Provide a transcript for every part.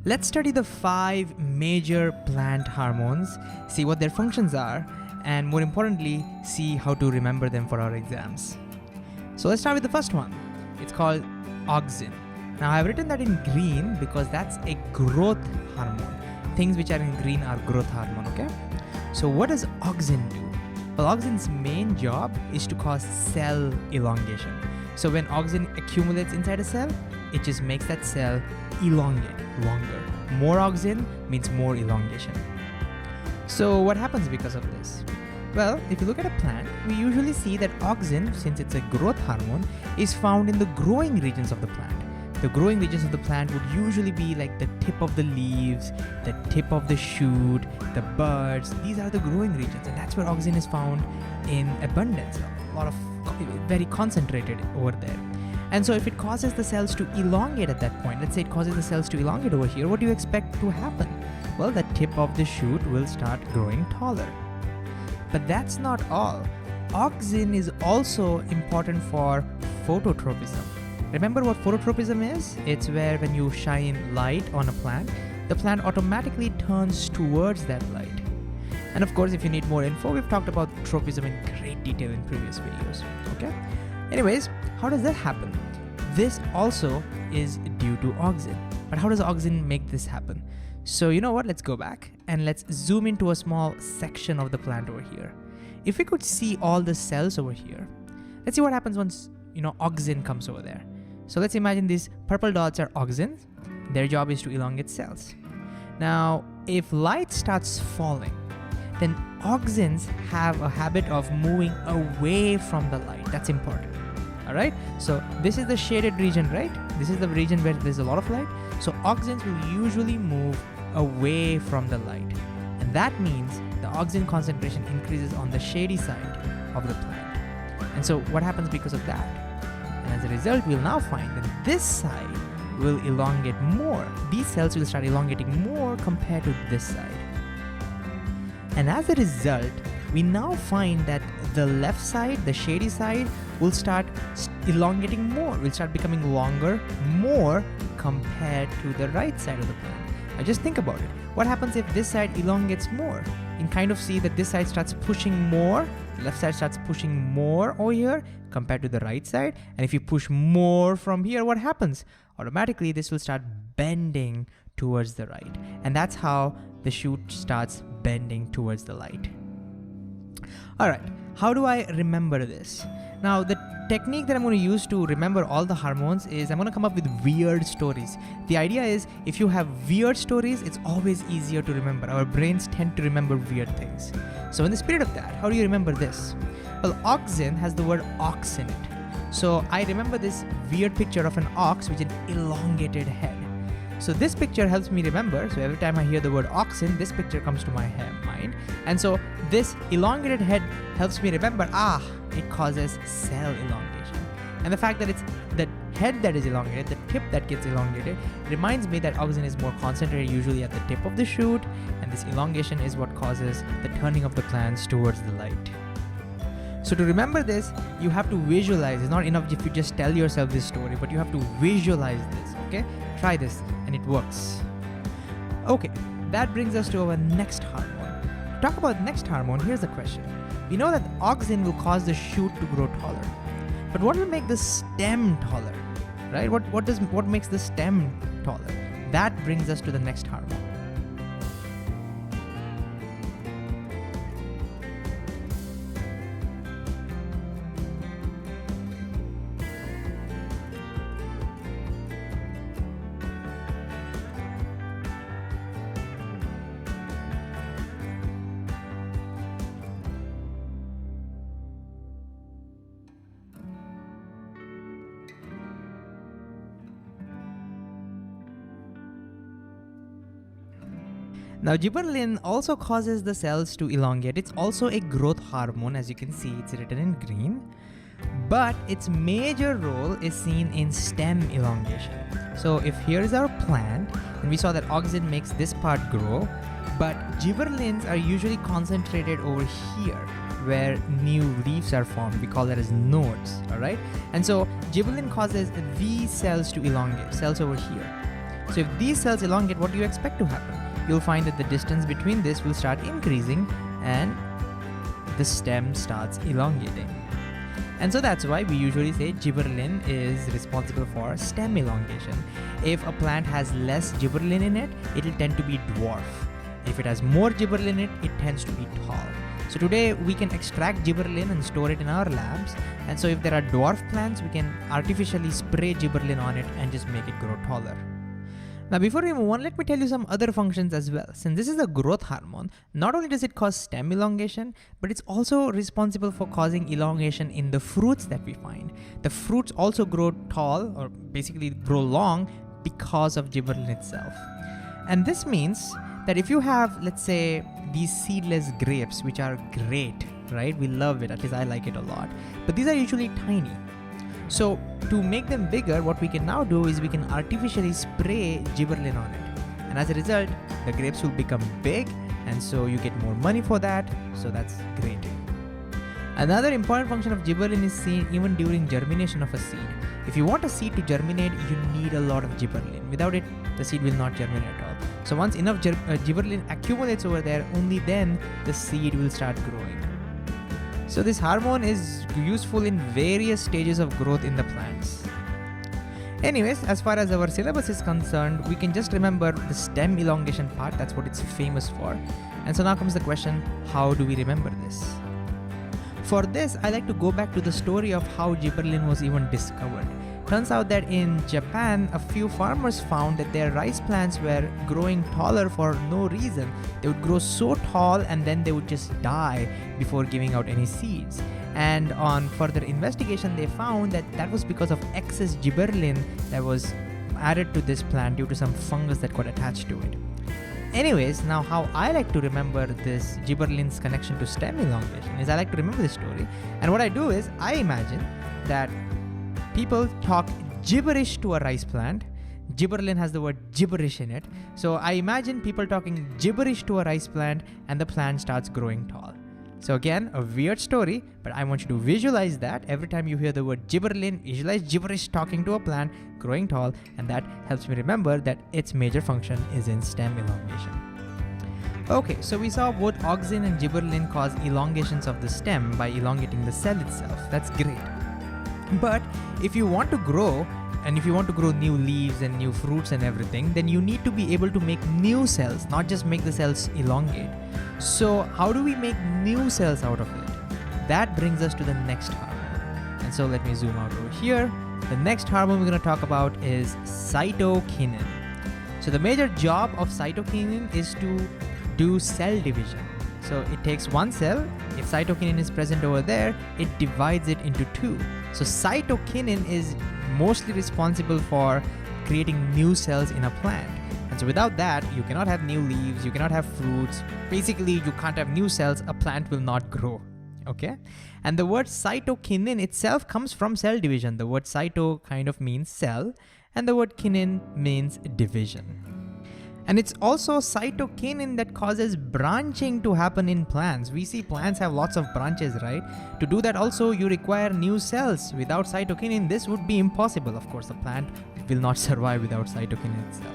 Let's study the 5 major plant hormones, see what their functions are, and more importantly, see how to remember them for our exams. So let's start with the first one. It's called auxin. Now I've written that in green because that's a growth hormone. Things which are in green are growth hormone, okay? So what does auxin do? Well, auxin's main job is to cause cell elongation. So when auxin accumulates inside a cell, it just makes that cell elongate longer. More auxin means more elongation. So what happens because of this? Well, if you look at a plant, we usually see that auxin, since it's a growth hormone, is found in the growing regions of the plant. The growing regions of the plant would usually be like the tip of the leaves, the tip of the shoot, the buds. These are the growing regions, and that's where auxin is found in abundance. A lot of very concentrated over there. And so if it causes the cells to elongate at that point, let's say it causes the cells to elongate over here, what do you expect to happen? Well, the tip of the shoot will start growing taller. But that's not all. Auxin is also important for phototropism. Remember what phototropism is? It's where when you shine light on a plant, the plant automatically turns towards that light. And of course, if you need more info, we've talked about tropism in great detail in previous videos, okay? Anyways, how does that happen? This also is due to auxin. But how does auxin make this happen? So you know what, let's go back and let's zoom into a small section of the plant over here. If we could see all the cells over here, let's see what happens once, auxin comes over there. So let's imagine these purple dots are auxins. Their job is to elongate cells. Now, if light starts falling, then auxins have a habit of moving away from the light. That's important. All right, so this is the shaded region, right? This is the region where there's a lot of light. So auxins will usually move away from the light. And that means the auxin concentration increases on the shady side of the plant. And so what happens because of that? And as a result, we'll now find that this side will elongate more. These cells will start elongating more compared to this side. And as a result, we now find that the left side, the shady side, will start elongating more, will start becoming longer more compared to the right side of the plant. Now just think about it. What happens if this side elongates more? You can kind of see that this side starts pushing more, left side starts pushing more over here compared to the right side. And if you push more from here, what happens? Automatically, this will start bending towards the right. And that's how the shoot starts bending towards the light. All right, how do I remember this? Now, the technique that I'm going to use to remember all the hormones is I'm going to come up with weird stories. The idea is if you have weird stories, it's always easier to remember. Our brains tend to remember weird things. So in the spirit of that, how do you remember this? Well, auxin has the word ox in it. So I remember this weird picture of an ox with an elongated head. So this picture helps me remember. So every time I hear the word auxin, this picture comes to my mind. And so this elongated head helps me remember, it causes cell elongation. And the fact that it's the head that is elongated, the tip that gets elongated, reminds me that auxin is more concentrated usually at the tip of the shoot. And this elongation is what causes the turning of the plants towards the light. So to remember this, you have to visualize. It's not enough if you just tell yourself this story, but you have to visualize this, okay? Try this, and it works. Okay, that brings us to our next hormone. To talk about the next hormone, here's the question. We know that auxin will cause the shoot to grow taller. But what will make the stem taller, right? What makes the stem taller? That brings us to the next hormone. Now, gibberellin also causes the cells to elongate. It's also a growth hormone. As you can see, it's written in green. But its major role is seen in stem elongation. So if here is our plant, and we saw that auxin makes this part grow, but gibberellins are usually concentrated over here, where new leaves are formed. We call that as nodes, all right? And so gibberellin causes these cells to elongate, cells over here. So if these cells elongate, what do you expect to happen? You'll find that the distance between this will start increasing and the stem starts elongating. And so that's why we usually say gibberellin is responsible for stem elongation. If a plant has less gibberellin in it, it'll tend to be dwarf. If it has more gibberellin in it, it tends to be tall. So today we can extract gibberellin and store it in our labs. And so if there are dwarf plants, we can artificially spray gibberellin on it and just make it grow taller. Now before we move on, let me tell you some other functions as well. Since this is a growth hormone, not only does it cause stem elongation, but it's also responsible for causing elongation in the fruits that we find. The fruits also grow tall, or basically grow long, because of gibberellin itself. And this means that if you have, let's say, these seedless grapes, which are great, right? We love it, at least I like it a lot. But these are usually tiny. So to make them bigger, what we can now do is we can artificially spray gibberellin on it. And as a result, the grapes will become big, and so you get more money for that. So that's great. Another important function of gibberellin is seen even during germination of a seed. If you want a seed to germinate, you need a lot of gibberellin. Without it, the seed will not germinate at all. So once enough gibberellin accumulates over there, only then the seed will start growing. So this hormone is useful in various stages of growth in the plants. Anyways, as far as our syllabus is concerned, we can just remember the stem elongation part. That's what it's famous for. And so now comes the question, how do we remember this? For this, I like to go back to the story of how gibberellin was even discovered. Turns out that in Japan, a few farmers found that their rice plants were growing taller for no reason. They would grow so tall and then they would just die before giving out any seeds. And on further investigation, they found that that was because of excess gibberellin that was added to this plant due to some fungus that got attached to it. Anyways, now how I like to remember this gibberellin's connection to stem elongation is I like to remember this story. And what I do is I imagine that people talk gibberish to a rice plant. Gibberellin has the word gibberish in it. So I imagine people talking gibberish to a rice plant and the plant starts growing tall. So again, a weird story, but I want you to visualize that. Every time you hear the word gibberellin, visualize gibberish talking to a plant growing tall, and that helps me remember that its major function is in stem elongation. Okay, so we saw both auxin and gibberellin cause elongations of the stem by elongating the cell itself. That's great. But if you want to grow, and if you want to grow new leaves and new fruits and everything, then you need to be able to make new cells, not just make the cells elongate. So how do we make new cells out of it? That brings us to the next hormone. And so let me zoom out over here. The next hormone we're going to talk about is cytokinin. So the major job of cytokinin is to do cell division. So it takes one cell. If cytokinin is present over there, it divides it into two. So cytokinin is mostly responsible for creating new cells in a plant. And so without that, you cannot have new leaves, you cannot have fruits. Basically, you can't have new cells, a plant will not grow. Okay? And the word cytokinin itself comes from cell division. The word cyto kind of means cell, and the word kinin means division. And it's also cytokinin that causes branching to happen in plants. We see plants have lots of branches, right? To do that also, you require new cells. Without cytokinin, this would be impossible. Of course, the plant will not survive without cytokinin itself.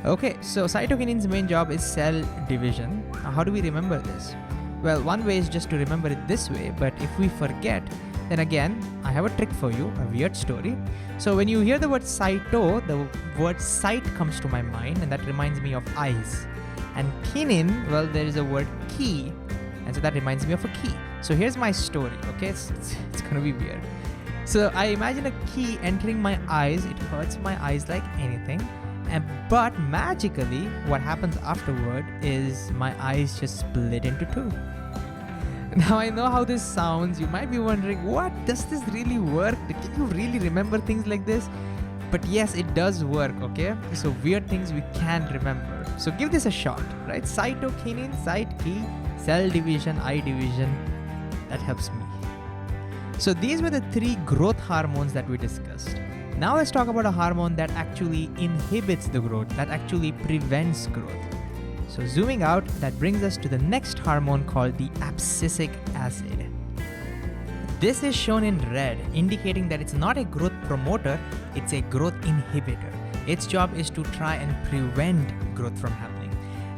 Okay, so cytokinin's main job is cell division. Now, how do we remember this? Well, one way is just to remember it this way, but if we forget, then again, I have a trick for you, a weird story. So when you hear the word cyto, the word sight comes to my mind, and that reminds me of eyes. And kinin, well, there is a word key, and so that reminds me of a key. So here's my story, okay? It's gonna be weird. So I imagine a key entering my eyes. It hurts my eyes like anything. But magically, what happens afterward is my eyes just split into two. Now I know how this sounds. You might be wondering, what? Does this really work? Can you really remember things like this? But yes, it does work, okay? So weird things we can remember. So give this a shot, right? Cytokinin, cyt key, cell division, eye division. That helps me. So these were the three growth hormones that we discussed. Now let's talk about a hormone that actually inhibits the growth, that actually prevents growth. So zooming out, that brings us to the next hormone called the abscisic acid. This is shown in red, indicating that it's not a growth promoter, it's a growth inhibitor. its job is to try and prevent growth from happening.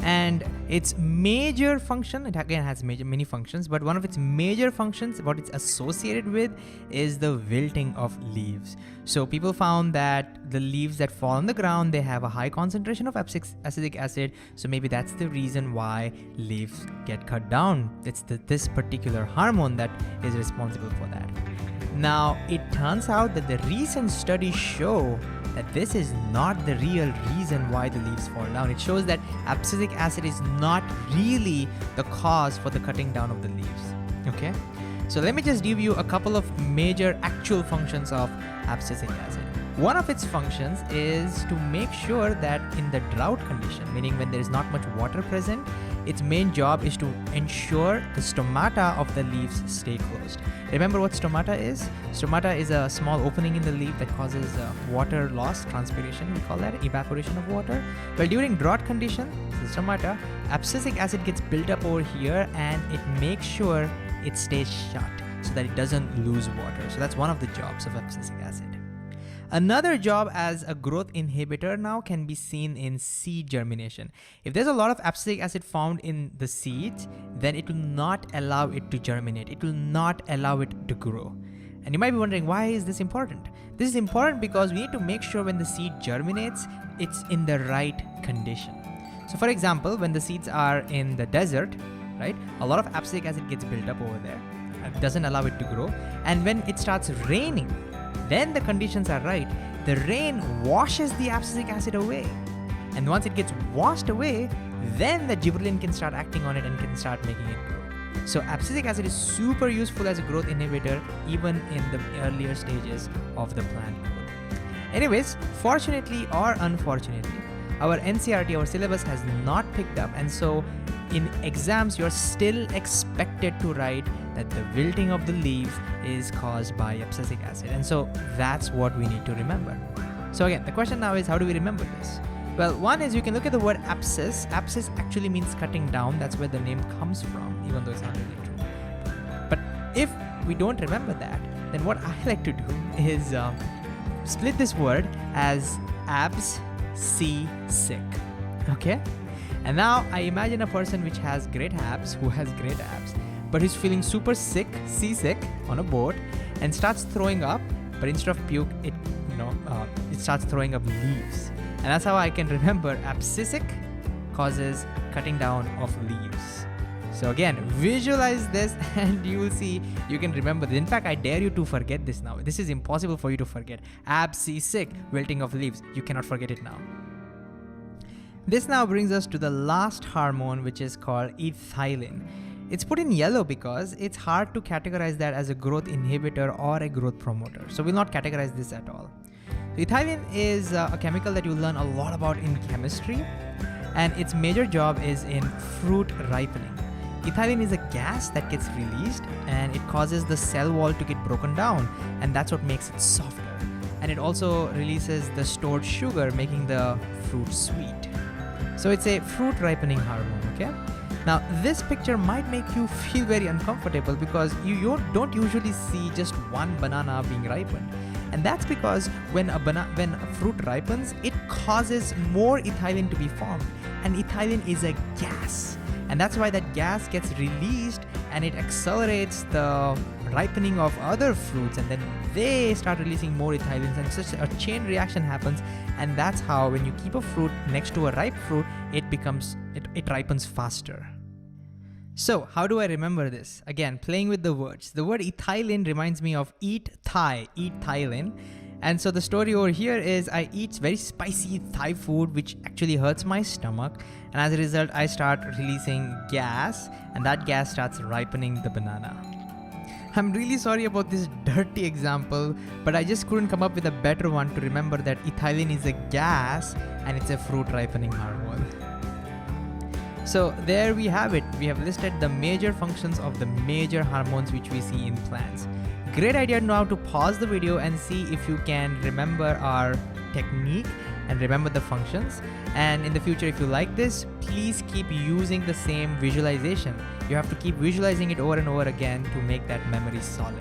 And its major function, it again has many functions, but one of its major functions, what it's associated with, is the wilting of leaves. So people found that the leaves that fall on the ground, they have a high concentration of abscisic acid. So maybe that's the reason why leaves get cut down. It's this particular hormone that is responsible for that. Now, it turns out that the recent studies show that this is not the real reason why the leaves fall down. It shows that abscisic acid is not really the cause for the cutting down of the leaves. Okay? So let me just give you a couple of major actual functions of abscisic acid. One of its functions is to make sure that in the drought condition, meaning when there is not much water present, its main job is to ensure the stomata of the leaves stay closed. Remember what stomata is? Stomata is a small opening in the leaf that causes water loss, transpiration, we call that, evaporation of water. Well, during drought condition, the stomata, abscisic acid gets built up over here and it makes sure it stays shut so that it doesn't lose water. So that's one of the jobs of abscisic acid. Another job as a growth inhibitor now can be seen in seed germination. If there's a lot of abscisic acid found in the seeds, then it will not allow it to germinate. It will not allow it to grow. And you might be wondering, why is this important? This is important because we need to make sure when the seed germinates, it's in the right condition. So for example, when the seeds are in the desert, right, a lot of abscisic acid gets built up over there. It doesn't allow it to grow. And when it starts raining, then the conditions are right. The rain washes the abscisic acid away. And once it gets washed away, then the gibberellin can start acting on it and can start making it grow. So abscisic acid is super useful as a growth inhibitor, even in the earlier stages of the plant growth. Anyways, fortunately or unfortunately, our NCERT, our syllabus has not picked up, and so in exams you're still expected to write that the wilting of the leaves is caused by abscisic acid, and so that's what we need to remember. So again, the question now is, how do we remember this? Well, one is you can look at the word abscess. Abscess actually means cutting down. That's where the name comes from, even though it's not really true. But if we don't remember that, then what I like to do is split this word as abscisic. Okay? And now I imagine a person which has great abs, who has great abs, but who's feeling super sick, seasick on a boat, and starts throwing up, but instead of puke, it starts throwing up leaves. And that's how I can remember abscisic causes cutting down of leaves. So again, visualize this and you will see you can remember this. In fact, I dare you to forget this now. This is impossible for you to forget. Abscisic, wilting of leaves. You cannot forget it now. This now brings us to the last hormone, which is called ethylene. It's put in yellow because it's hard to categorize that as a growth inhibitor or a growth promoter. So we'll not categorize this at all. Ethylene is a chemical that you learn a lot about in chemistry, and its major job is in fruit ripening. Ethylene is a gas that gets released and it causes the cell wall to get broken down, and that's what makes it softer. And it also releases the stored sugar, making the fruit sweet. So it's a fruit ripening hormone, okay? Now, this picture might make you feel very uncomfortable because you don't usually see just one banana being ripened. And that's because when a fruit ripens, it causes more ethylene to be formed. And ethylene is a gas. And that's why that gas gets released and it accelerates the ripening of other fruits, and then they start releasing more ethylene, and such a chain reaction happens. And that's how when you keep a fruit next to a ripe fruit, it ripens faster. So how do I remember this? Again, playing with the words. The word ethylene reminds me of eat Thailand. And so the story over here is I eat very spicy Thai food, which actually hurts my stomach. And as a result, I start releasing gas, and that gas starts ripening the banana. I'm really sorry about this dirty example, but I just couldn't come up with a better one to remember that ethylene is a gas and it's a fruit ripening hormone. So there we have it. We have listed the major functions of the major hormones which we see in plants. Great idea now to pause the video and see if you can remember our technique and remember the functions. And in the future, if you like this, please keep using the same visualization. You have to keep visualizing it over and over again to make that memory solid.